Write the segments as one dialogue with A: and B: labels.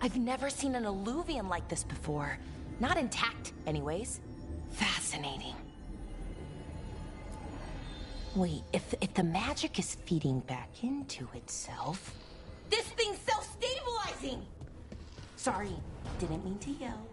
A: I've never seen an alluvium like this before. Not intact, anyways. Fascinating. Wait, if the magic is feeding back into itself... This thing's self-stabilizing! Sorry, didn't mean to yell.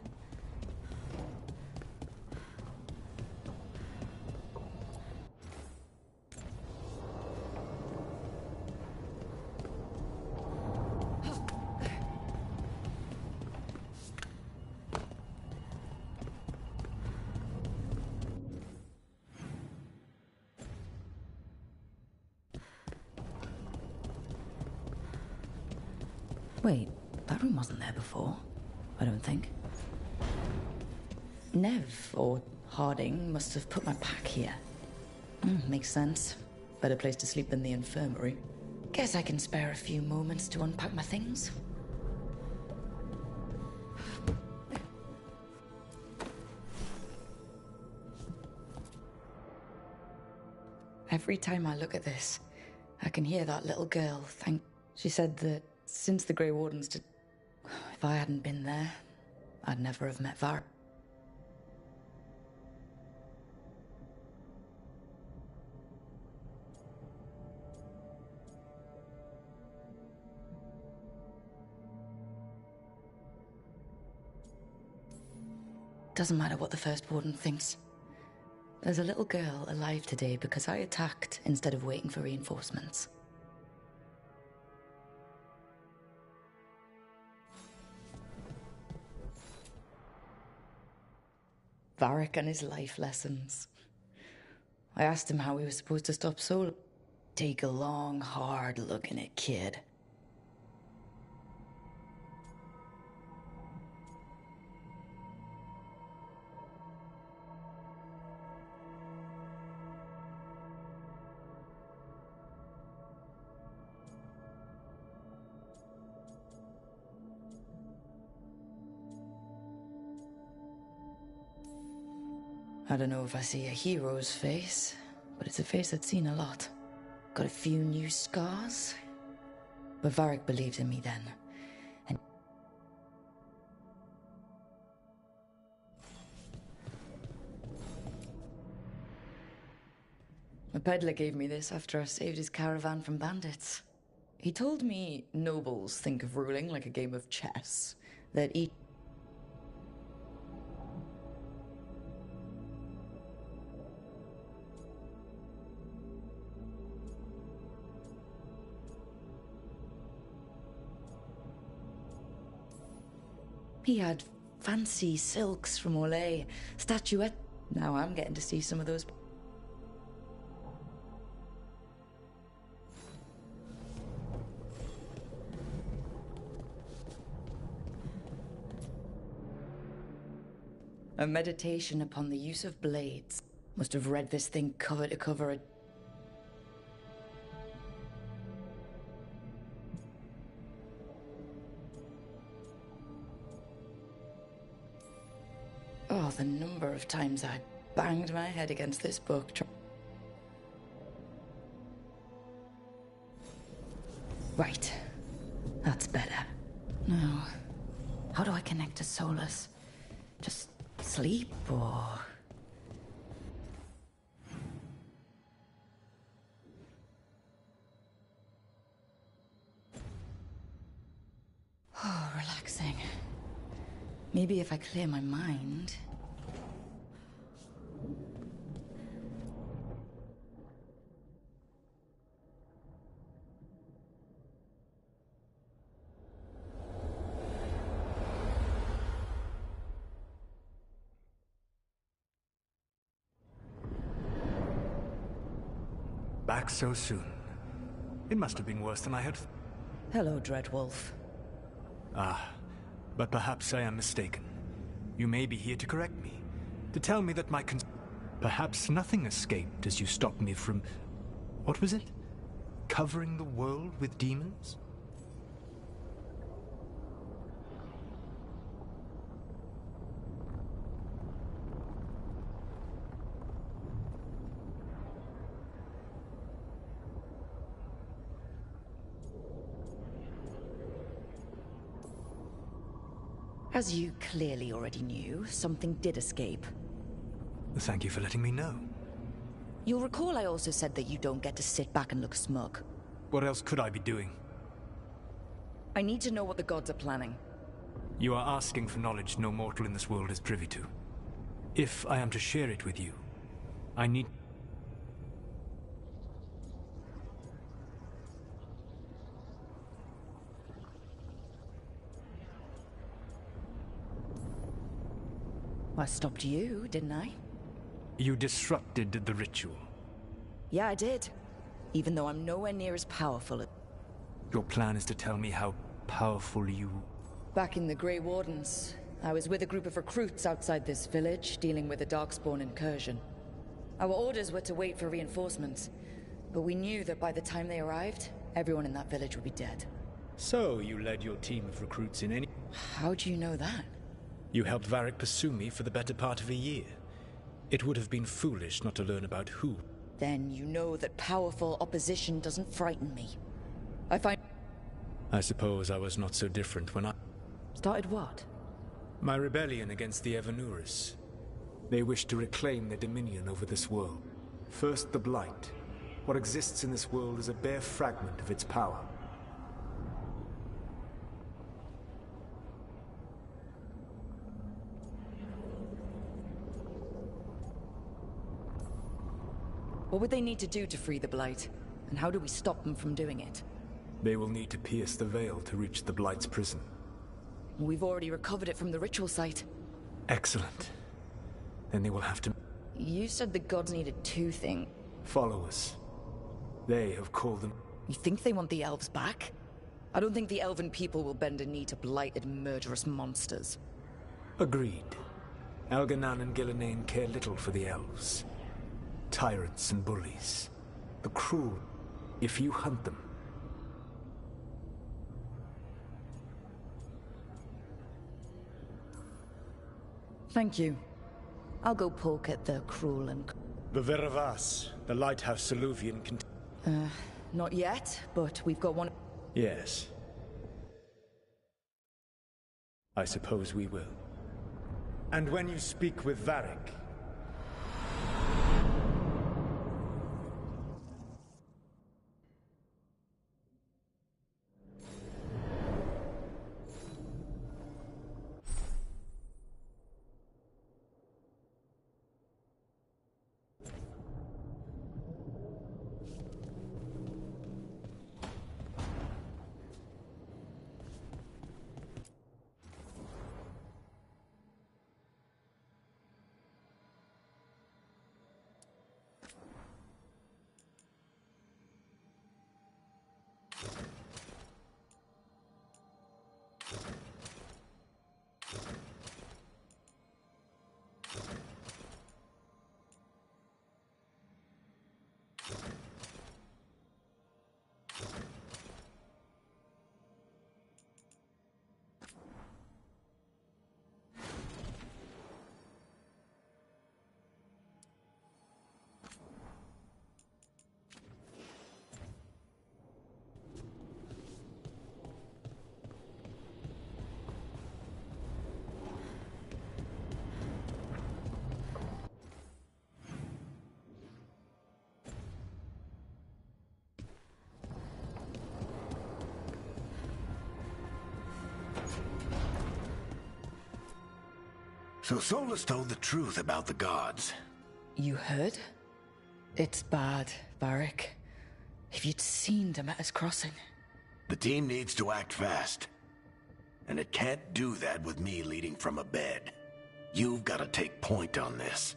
B: Wait, that room wasn't there before, I don't think. Nev, or Harding, must have put my pack here. Makes sense. Better place to sleep than the infirmary. Guess I can spare a few moments to unpack my things. Every time I look at this, I can hear that little girl thank... She said that since the Grey Wardens did... If I hadn't been there, I'd never have met Var. Doesn't matter what the First Warden thinks. There's a little girl alive today because I attacked instead of waiting for reinforcements. Varric and his life lessons. I asked him how he was supposed to stop Soul. Take a long, hard look in it, kid. I don't know if I see a hero's face, but it's a face that's seen a lot. Got a few new scars. But Varric believed in me then. And a peddler gave me this after I saved his caravan from bandits. He told me nobles think of ruling like a game of chess, that each... He had fancy silks from Olay, statuette. Now I'm getting to see some of those. A meditation upon the use of blades. Must have read this thing cover to cover. Oh, the number of times I banged my head against this book. Right. That's better. Now, how do I connect to Solus? Just sleep, or... Oh, relaxing. Maybe if I clear my mind...
C: Back so soon. It must have been worse than I had...
B: Hello, Dreadwolf.
C: Ah, but perhaps I am mistaken. You may be here to correct me, to tell me that my perhaps nothing escaped as you stopped me from... What was it? Covering the world with demons?
B: As you clearly already knew, something did escape.
C: Thank you for letting me know.
B: You'll recall I also said that you don't get to sit back and look smug.
C: What else could I be doing?
B: I need to know what the gods are planning.
C: You are asking for knowledge no mortal in this world is privy to. If I am to share it with you, I need...
B: I stopped you, didn't I?
C: You disrupted the ritual.
B: Yeah, I did. Even though I'm nowhere near as powerful as...
C: Your plan is to tell me how powerful you...
B: Back in the Grey Wardens, I was with a group of recruits outside this village, dealing with a Darkspawn incursion. Our orders were to wait for reinforcements, but we knew that by the time they arrived, everyone in that village would be dead.
C: So, you led your team of recruits in any...
B: How do you know that?
C: You helped Varric pursue me for the better part of a year. It would have been foolish not to learn about who.
B: Then you know that powerful opposition doesn't frighten me.
C: I suppose I was not so different when I...
B: Started what?
C: My rebellion against the Evanuris. They wish to reclaim their dominion over this world. First the Blight. What exists in this world is a bare fragment of its power.
B: What would they need to do to free the Blight? And how do we stop them from doing it?
C: They will need to pierce the veil to reach the Blight's prison.
B: We've already recovered it from the ritual site.
C: Excellent. Then they will have to...
B: You said the gods needed two things.
C: Followers. They have called them...
B: You think they want the elves back? I don't think the elven people will bend a knee to blighted, murderous monsters.
C: Agreed. Elganan and Gillenane care little for the elves. Tyrants and bullies. The cruel, if you hunt them.
B: Thank you. I'll go poke at the cruel and...
C: The Veravas, the lighthouse Soluvian
B: Not yet, but we've got one...
C: Yes. I suppose we will. And when you speak with Varric...
D: So Solus told the truth about the gods.
B: You heard? It's bad, Varric. If you'd seen Demeter's crossing...
D: The team needs to act fast. And it can't do that with me leading from a bed. You've got to take point on this.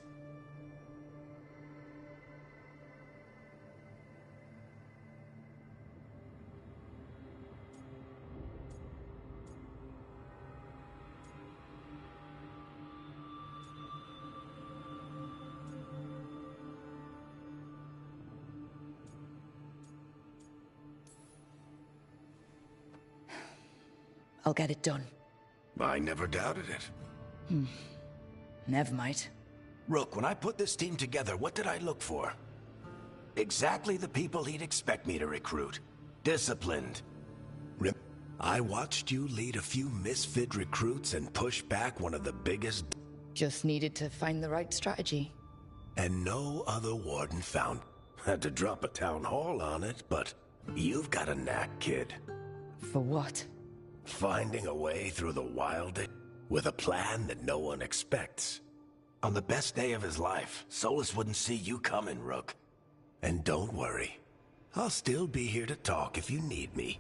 B: I'll get it done.
D: I never doubted it.
B: Never mind.
D: Rook, when I put this team together, what did I look for? Exactly the people he'd expect me to recruit. Disciplined. I watched you lead a few misfit recruits and push back one of the biggest...
B: Just needed to find the right strategy.
D: And no other warden found. Had to drop a town hall on it, but you've got a knack, kid.
B: For what?
D: Finding a way through the wild with a plan that no one expects. On the best day of his life, Solus wouldn't see you coming, Rook. And don't worry. I'll still be here to talk if you need me.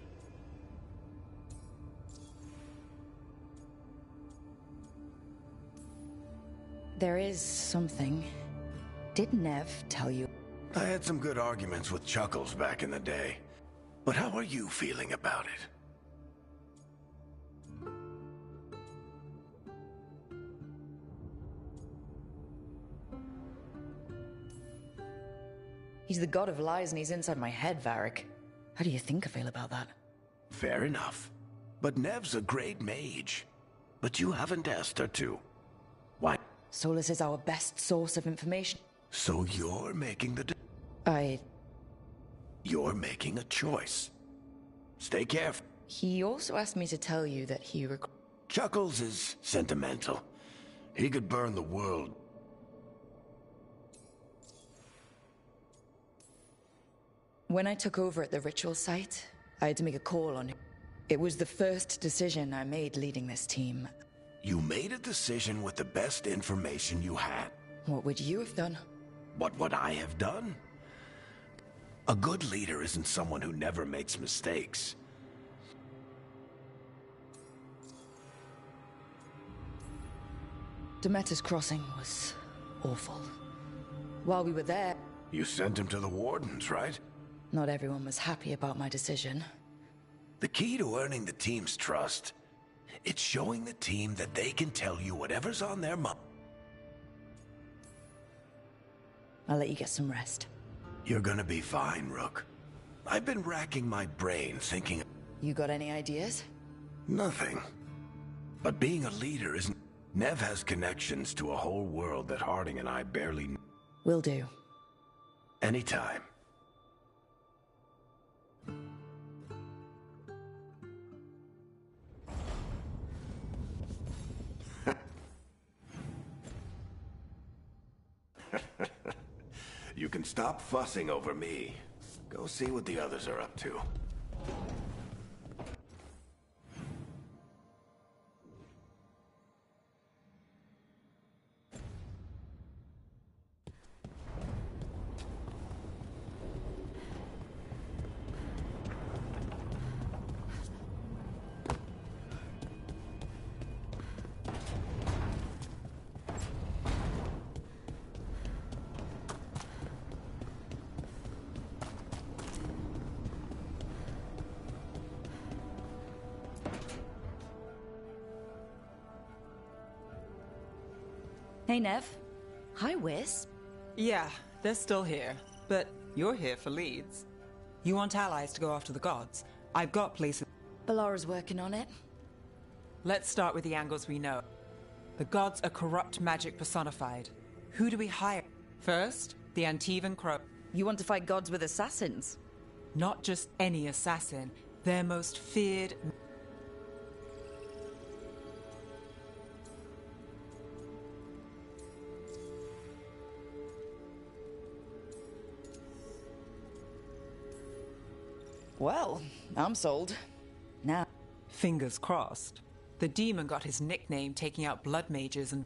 B: There is something. Did Nev tell you?
D: I had some good arguments with Chuckles back in the day. But how are you feeling about it?
B: He's the god of lies and he's inside my head, Varric. How do you think I feel about that?
D: Fair enough. But Nev's a great mage. But you haven't asked her to. Why?
B: Solus is our best source of information.
D: So you're making the... You're making a choice. Stay careful.
B: He also asked me to tell you that he
D: Chuckles is sentimental. He could burn the world.
B: When I took over at the ritual site, I had to make a call on him. It was the first decision I made leading this team.
D: You made a decision with the best information you had.
B: What would you have done?
D: What would I have done? A good leader isn't someone who never makes mistakes.
B: Demeter's crossing was awful. While we were there...
D: You sent him to the Wardens, right?
B: Not everyone was happy about my decision.
D: The key to earning the team's trust, it's showing the team that they can tell you whatever's on their mind.
B: I'll let you get some rest.
D: You're gonna be fine, Rook. I've been racking my brain thinking...
B: You got any ideas?
D: Nothing. But being a leader isn't... Nev has connections to a whole world that Harding and I barely...
B: Will do.
D: Anytime. You can stop fussing over me. Go see what the others are up to.
B: Hey, Nev. Hi, Wisp.
E: Yeah, they're still here. But you're here for leads. You want allies to go after the gods. I've got places...
B: Ballara's working on it.
E: Let's start with the angles we know. The gods are corrupt magic personified. Who do we hire? First, the Antivan Crow.
B: You want to fight gods with assassins?
E: Not just any assassin. Their most feared...
B: Well, I'm sold. Now...
E: Fingers crossed. The demon got his nickname taking out blood mages and...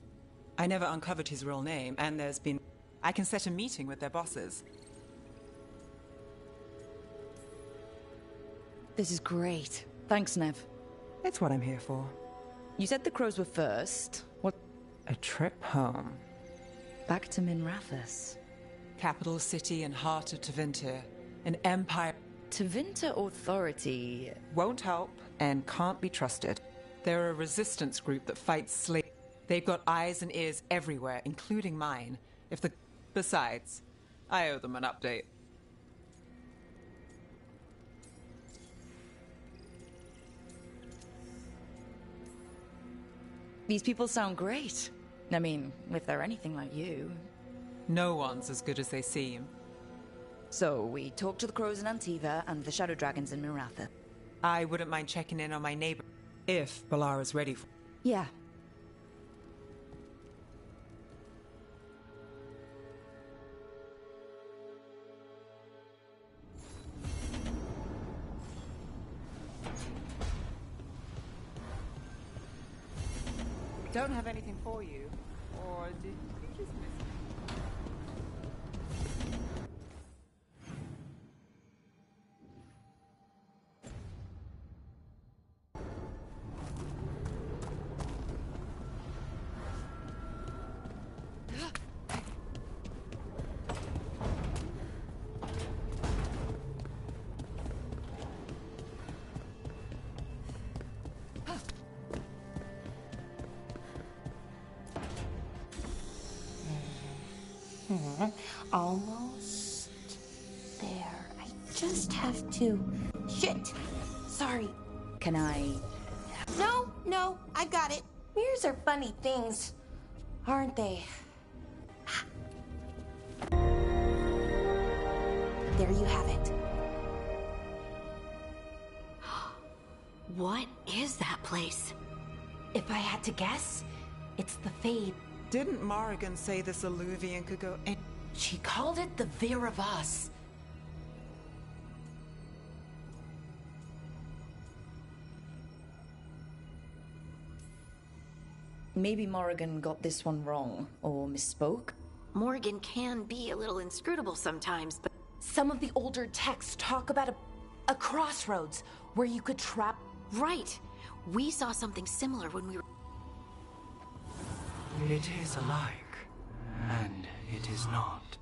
E: I never uncovered his real name, and there's been... I can set a meeting with their bosses.
B: This is great. Thanks, Nev.
E: It's what I'm here for.
B: You said the crows were first. What?
E: A trip home.
B: Back to Minrathous.
E: Capital city and heart of Tevinter. An empire...
B: Tevinter Authority...
E: Won't help and can't be trusted. They're a resistance group that fights slaves. They've got eyes and ears everywhere, including mine. If the... Besides, I owe them an update.
B: These people sound great. I mean, if they're anything like you.
E: No one's as good as they seem.
B: So, we talked to the crows in Antiva and the shadow dragons in Minrathous.
E: I wouldn't mind checking in on my neighbor if Balara's ready for.
B: Yeah.
E: Don't have anything for you, or did you just miss me?
A: Almost there. I just have to... Shit! Sorry.
B: Can I...
A: No, I got it. Mirrors are funny things, aren't they? There you have it.
F: What is that place?
A: If I had to guess, it's the Fade.
E: Didn't Morrigan say this alluvion could go in?
A: She called it the Viravas.
B: Maybe Morrigan got this one wrong, or misspoke?
F: Morgan can be a little inscrutable sometimes, but...
A: Some of the older texts talk about a crossroads where you could trap...
F: Right! We saw something similar when we were...
G: It is alike, and it is not.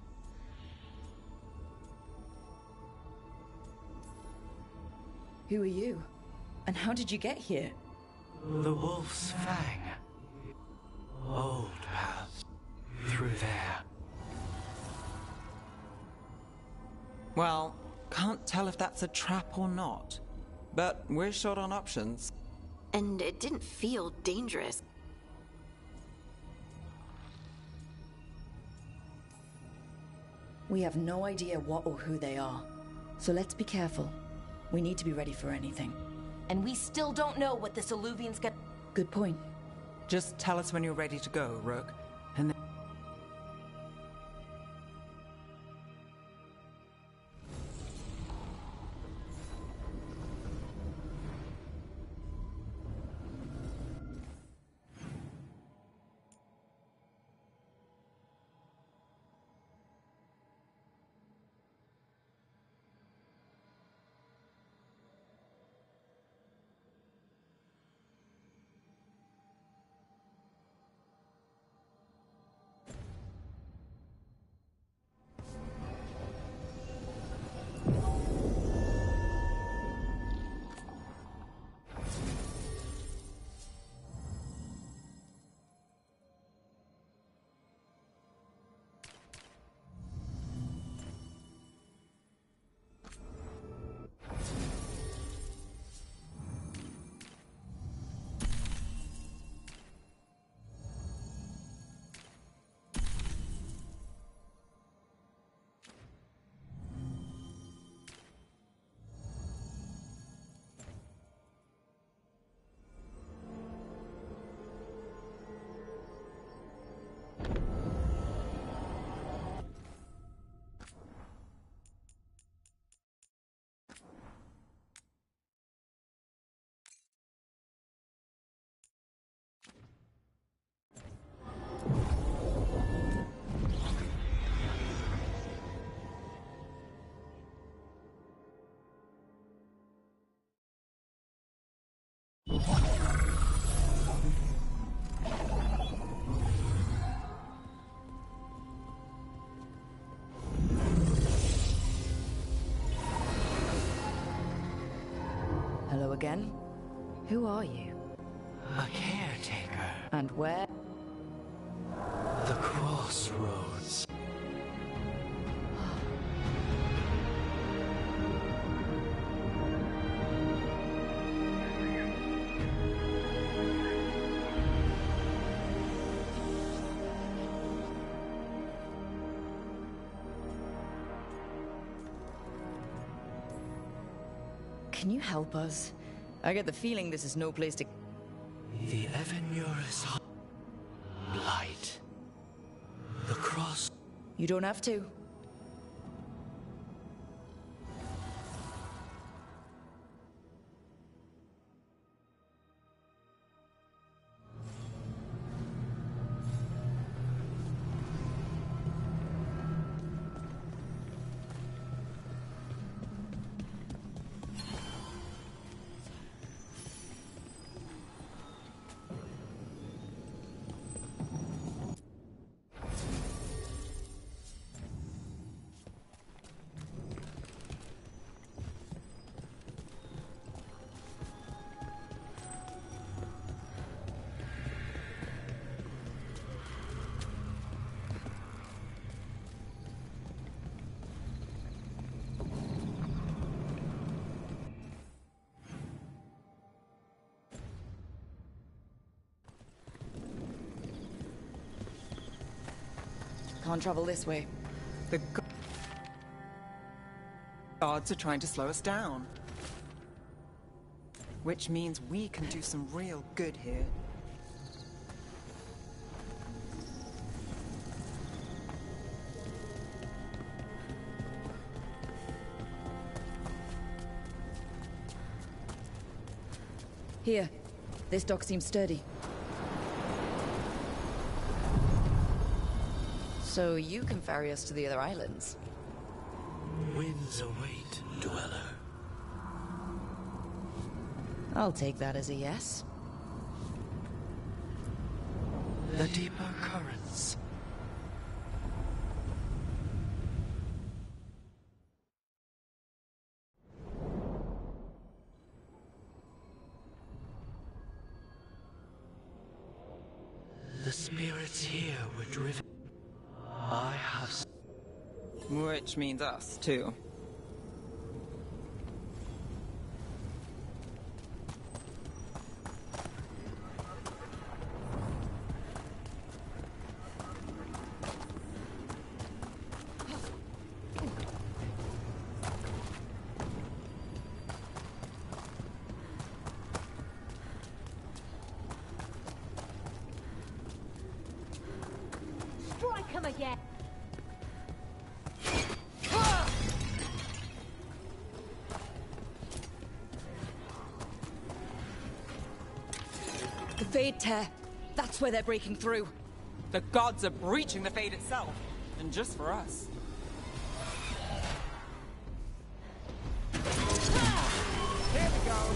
B: Who are you? And how did you get here?
G: The Wolf's Fang. Old paths through there.
E: Well, can't tell if that's a trap or not. But we're short on options.
F: And it didn't feel dangerous.
B: We have no idea what or who they are. So let's be careful. We need to be ready for anything.
A: And we still don't know what this alluvion's got...
B: Good point.
E: Just tell us when you're ready to go, Rook. And then...
B: Hello again. Who are you?
G: A caretaker.
B: And where?
G: The crossroads.
B: Can you help us? I get the feeling this is no place to...
G: The Evenurus light. The cross.
B: You don't have to.
E: Can't travel this way. The gods are trying to slow us down. Which means we can do some real good here.
B: Here. This dock seems sturdy. So you can ferry us to the other islands?
G: Winds await, dweller.
B: I'll take that as a yes.
G: The deeper currents. The spirits here were driven. I have...
E: Which means us, too.
A: Strike him again!
B: The Fade Tear. That's where they're breaking through.
E: The gods are breaching the Fade itself. And just for us. Here we go.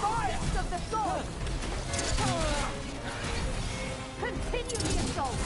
A: Forest of the sword! Continue the assault!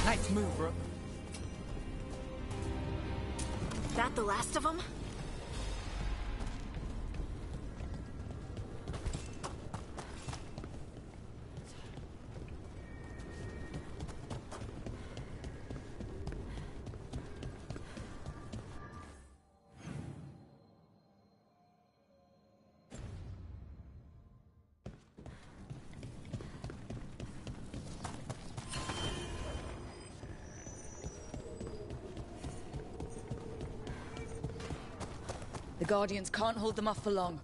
E: Nice move, bro.
F: That the last of them?
B: The Guardians can't hold them off for long.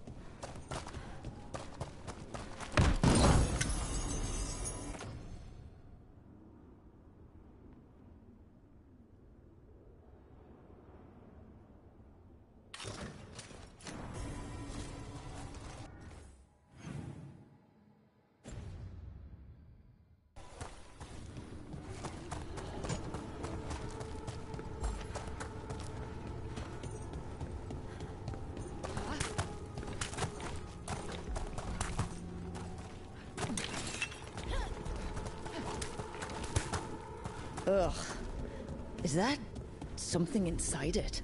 B: Ugh. Is that something inside it?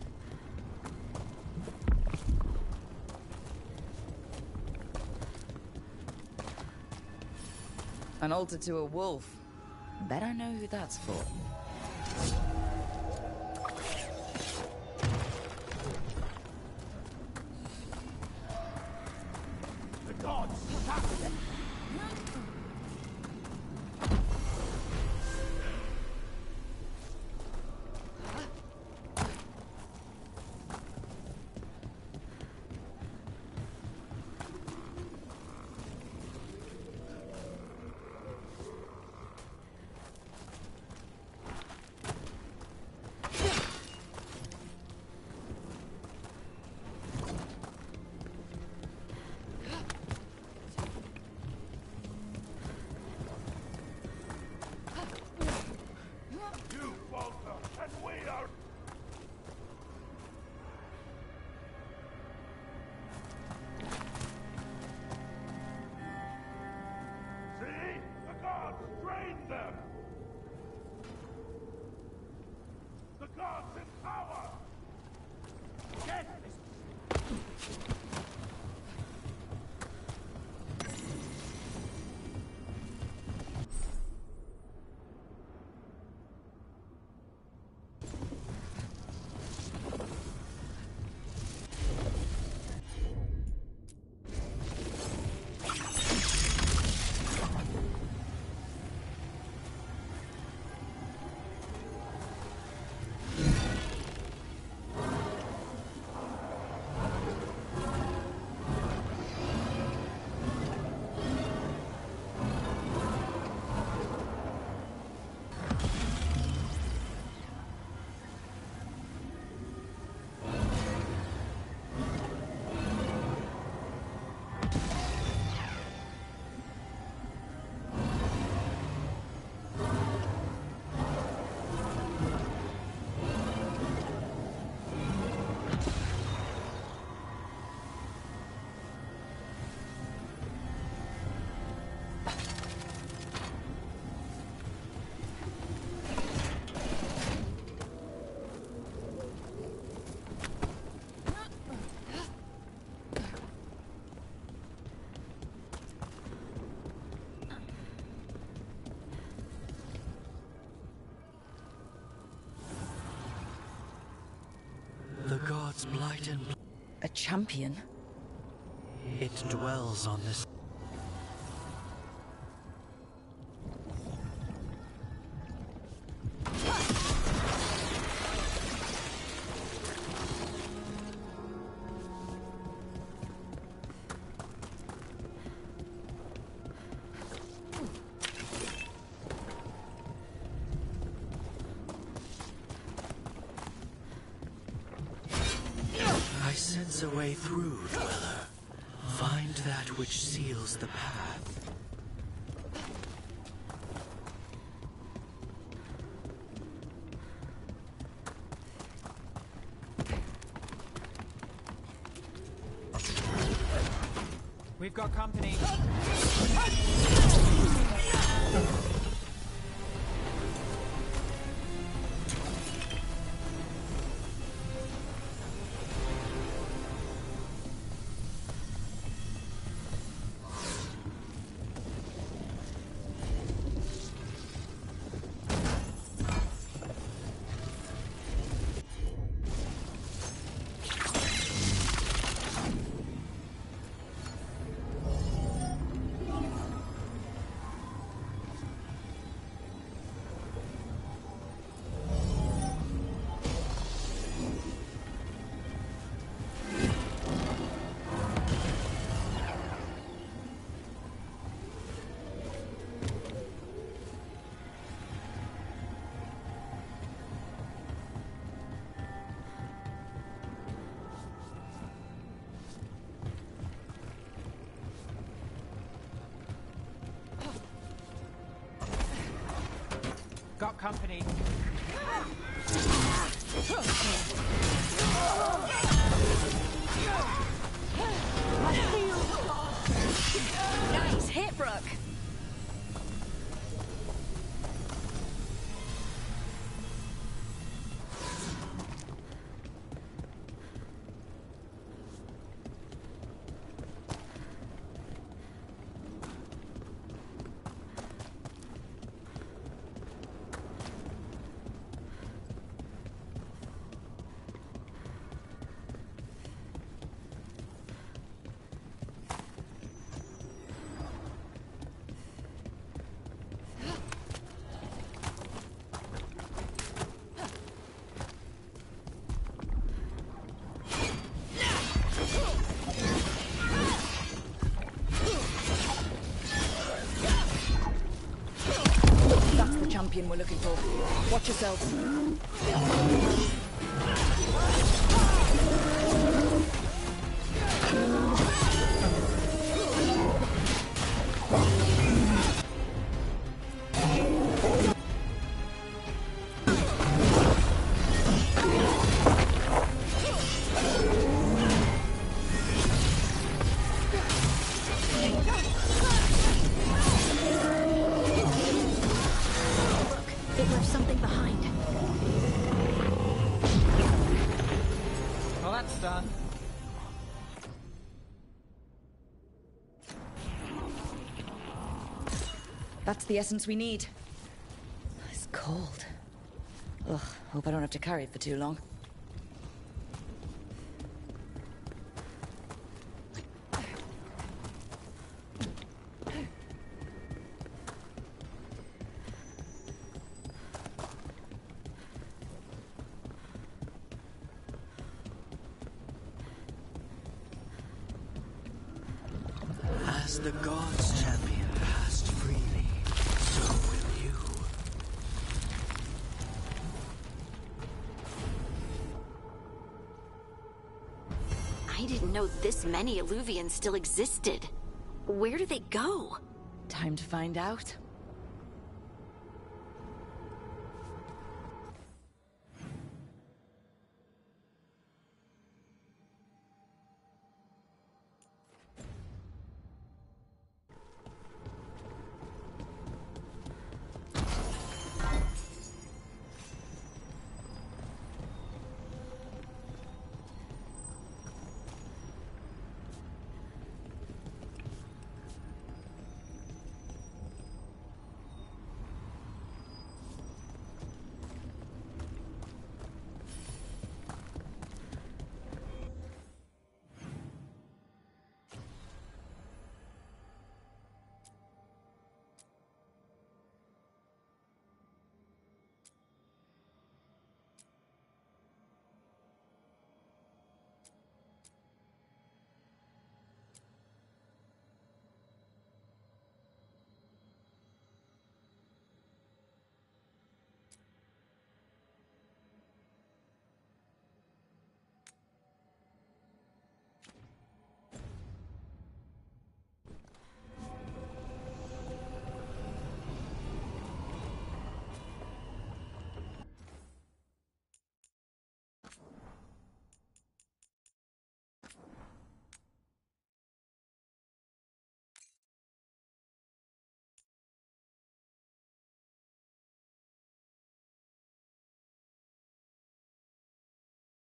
B: An altar to a wolf. Bet I know who that's for.
D: The gods! Stop them!
G: The gods' blight and
B: A champion?
G: it dwells on this. I sense a way through, Dweller. Find that which seals the path.
E: We've got company. Got company.
B: Nice hit, Brooke! champion we're looking for. Watch yourselves.
F: It left something behind.
E: Well, that's done.
B: That's the essence we need. It's cold. Ugh, hope I don't have to carry it for too long.
G: As the gods' champion passed freely, so will you.
F: I didn't know this many Illuvians still existed. Where do they go?
B: Time to find out.